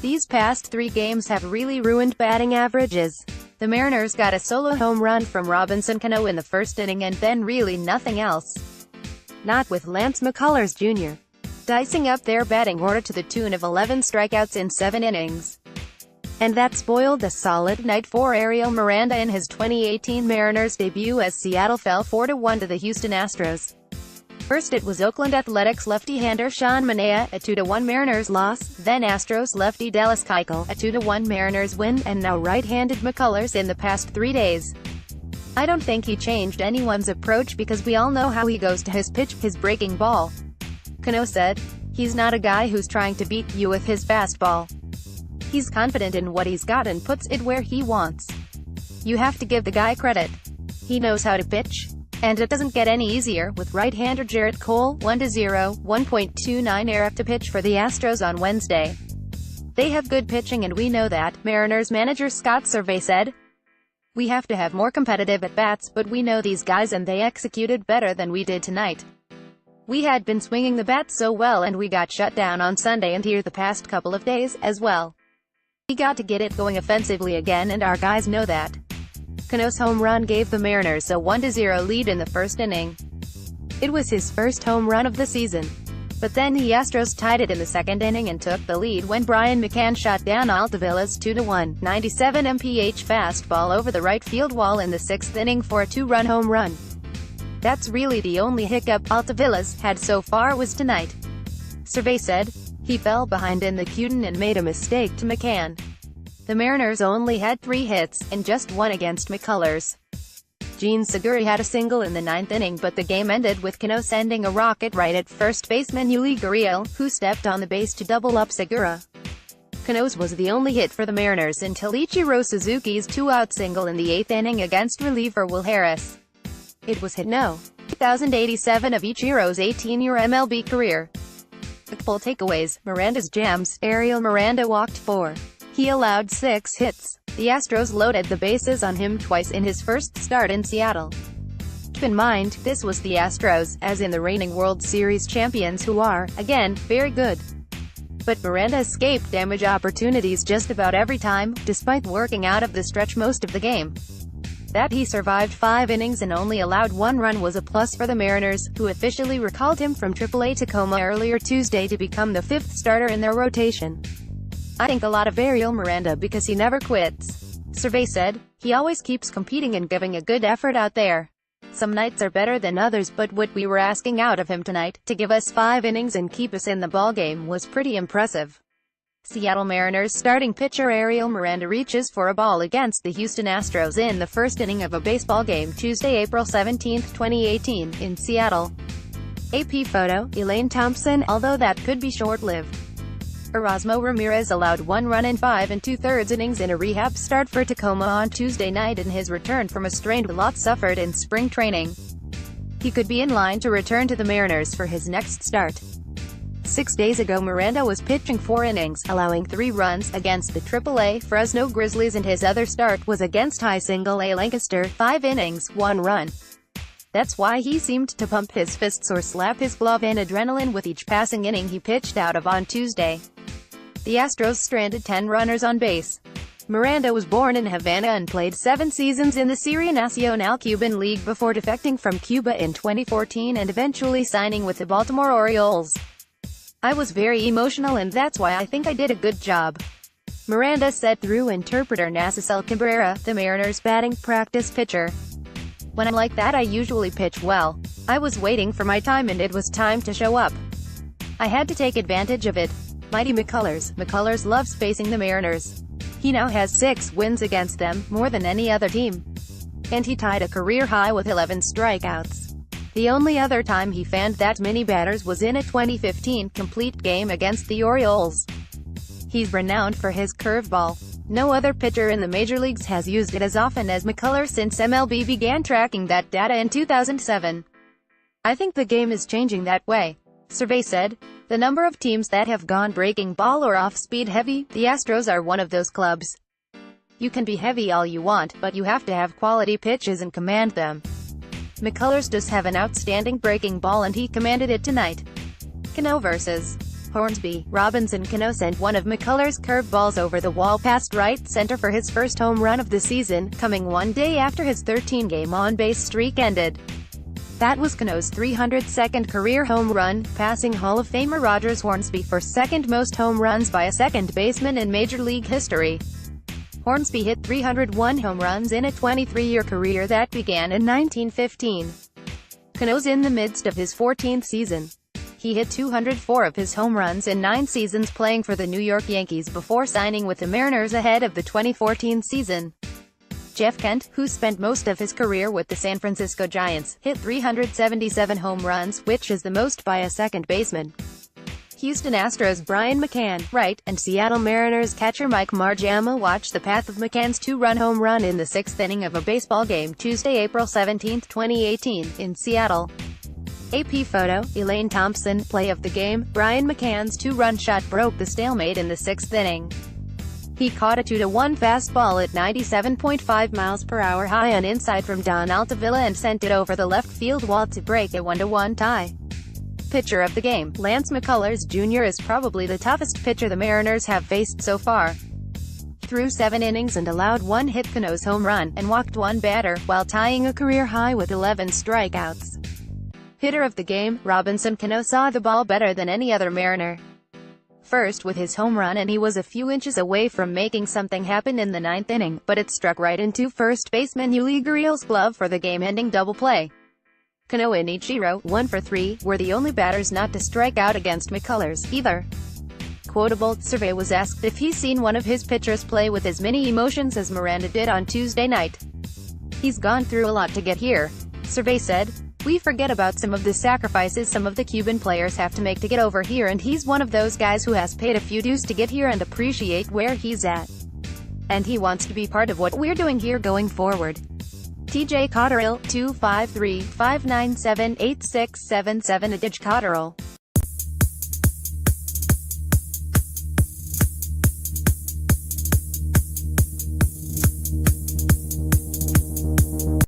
These past 3 games have really ruined batting averages. The Mariners got a solo home run from Robinson Cano in the first inning and then really nothing else. Not with Lance McCullers Jr. dicing up their batting order to the tune of 11 strikeouts in 7 innings. And that spoiled a solid night for Ariel Miranda in his 2018 Mariners debut as Seattle fell 4-1 to the Houston Astros. First it was Oakland Athletics lefty-hander Sean Manaea, a 2-1 Mariners loss, then Astros lefty Dallas Keuche, a 2-1 Mariners win, and now right-handed McCullers in the past 3 days. I don't think he changed anyone's approach because we all know how he goes to his pitch, his breaking ball. Cano said, "He's not a guy who's trying to beat you with his fastball. He's confident in what he's got and puts it where he wants. You have to give the guy credit. He knows how to pitch. And it doesn't get any easier, with right-hander Gerrit Cole, 1-0, 1.29 ERA to pitch for the Astros on Wednesday. They have good pitching and we know that," Mariners manager Scott Servais said. "We have to have more competitive at-bats, but we know these guys and they executed better than we did tonight. We had been swinging the bat so well and we got shut down on Sunday and here the past couple of days, as well. We got to get it going offensively again and our guys know that." Cano's home run gave the Mariners a 1-0 lead in the first inning. It was his first home run of the season. But then the Astros tied it in the second inning and took the lead when Brian McCann shot down Altavilla's 2-1, 97 mph fastball over the right field wall in the 6th inning for a 2-run home run. That's really the only hiccup Altavilla's had so far was tonight. Servais said, "He fell behind in the Q10 and made a mistake to McCann." The Mariners only had 3 hits, and just 1 against McCullers. Jean Segura had a single in the 9th inning but the game ended with Cano sending a rocket right at first baseman Yuli Gurriel, who stepped on the base to double up Segura. Cano's was the only hit for the Mariners until Ichiro Suzuki's 2-out single in the 8th inning against reliever Will Harris. It was hit no. 1087 of Ichiro's 18-year MLB career. Full takeaways, Miranda's jams. Ariel Miranda walked 4. He allowed 6 hits. The Astros loaded the bases on him twice in his first start in Seattle. Keep in mind, this was the Astros, as in the reigning World Series champions who are, again, very good. But Miranda escaped damage opportunities just about every time, despite working out of the stretch most of the game. That he survived 5 innings and only allowed 1 run was a plus for the Mariners, who officially recalled him from AAA Tacoma earlier Tuesday to become the 5th starter in their rotation. "I think a lot of Ariel Miranda because he never quits," Servais said. "He always keeps competing and giving a good effort out there. Some nights are better than others but what we were asking out of him tonight, to give us 5 innings and keep us in the ballgame, was pretty impressive." Seattle Mariners starting pitcher Ariel Miranda reaches for a ball against the Houston Astros in the first inning of a baseball game Tuesday, April 17, 2018, in Seattle. AP photo, Elaine Thompson, although that could be short-lived. Erasmo Ramirez allowed 1 run in 5 2/3 innings in a rehab start for Tacoma on Tuesday night in his return from a strained lot suffered in spring training. He could be in line to return to the Mariners for his next start. 6 days ago Miranda was pitching 4 innings, allowing 3 runs, against the AAA Fresno Grizzlies and his other start was against High Single A Lancaster, 5 innings, 1 run. That's why he seemed to pump his fists or slap his glove in adrenaline with each passing inning he pitched out of on Tuesday. The Astros stranded 10 runners on base. Miranda was born in Havana and played 7 seasons in the Serie Nacional Cuban League before defecting from Cuba in 2014 and eventually signing with the Baltimore Orioles. "I was very emotional and that's why I think I did a good job," Miranda said through interpreter Nacicel Cabrera, the Mariners' batting practice pitcher. "When I'm like that I usually pitch well. I was waiting for my time and it was time to show up. I had to take advantage of it." Mighty McCullers. McCullers loves facing the Mariners. He now has 6 wins against them, more than any other team. And he tied a career high with 11 strikeouts. The only other time he fanned that many batters was in a 2015 complete game against the Orioles. He's renowned for his curveball. No other pitcher in the major leagues has used it as often as McCullers since MLB began tracking that data in 2007. "I think the game is changing that way," Servais said. "The number of teams that have gone breaking ball or off-speed heavy, the Astros are one of those clubs. You can be heavy all you want, but you have to have quality pitches and command them. McCullers does have an outstanding breaking ball and he commanded it tonight." Cano vs. Hornsby, Robinson Cano sent one of McCullers' curveballs over the wall past right center for his first home run of the season, coming one day after his 13-game on-base streak ended. That was Cano's 302nd career home run, passing Hall of Famer Rogers Hornsby for second most home runs by a second baseman in Major League history. Hornsby hit 301 home runs in a 23-year career that began in 1915. Cano's in the midst of his 14th season. He hit 204 of his home runs in 9 seasons playing for the New York Yankees before signing with the Mariners ahead of the 2014 season. Jeff Kent, who spent most of his career with the San Francisco Giants, hit 377 home runs, which is the most by a second baseman. Houston Astros Brian McCann, right, and Seattle Mariners catcher Mike Marjama watched the path of McCann's 2-run home run in the 6th inning of a baseball game Tuesday, April 17, 2018, in Seattle. AP photo, Elaine Thompson, play of the game, Brian McCann's 2-run shot broke the stalemate in the 6th inning. He caught a 2-1 fastball at 97.5 miles per hour high on inside from Don Altavilla and sent it over the left field wall to break a 1-1 tie. Pitcher of the game, Lance McCullers Jr. is probably the toughest pitcher the Mariners have faced so far. He threw 7 innings and allowed 1 hit, Cano's home run, and walked 1 batter, while tying a career high with 11 strikeouts. Hitter of the game, Robinson Cano saw the ball better than any other Mariner. First with his home run, and he was a few inches away from making something happen in the 9th inning, but it struck right into first baseman Yuli Gurriel's glove for the game-ending double play. Cano and Ichiro, 1 for 3, were the only batters not to strike out against McCullers, either. Quotable, Survey was asked if he's seen one of his pitchers play with as many emotions as Miranda did on Tuesday night. "He's gone through a lot to get here," Survey said. "We forget about some of the sacrifices some of the Cuban players have to make to get over here, and he's one of those guys who has paid a few dues to get here and appreciate where he's at. And he wants to be part of what we're doing here going forward." TJ Cotterill, 253-597-8677 Adij Cotterill.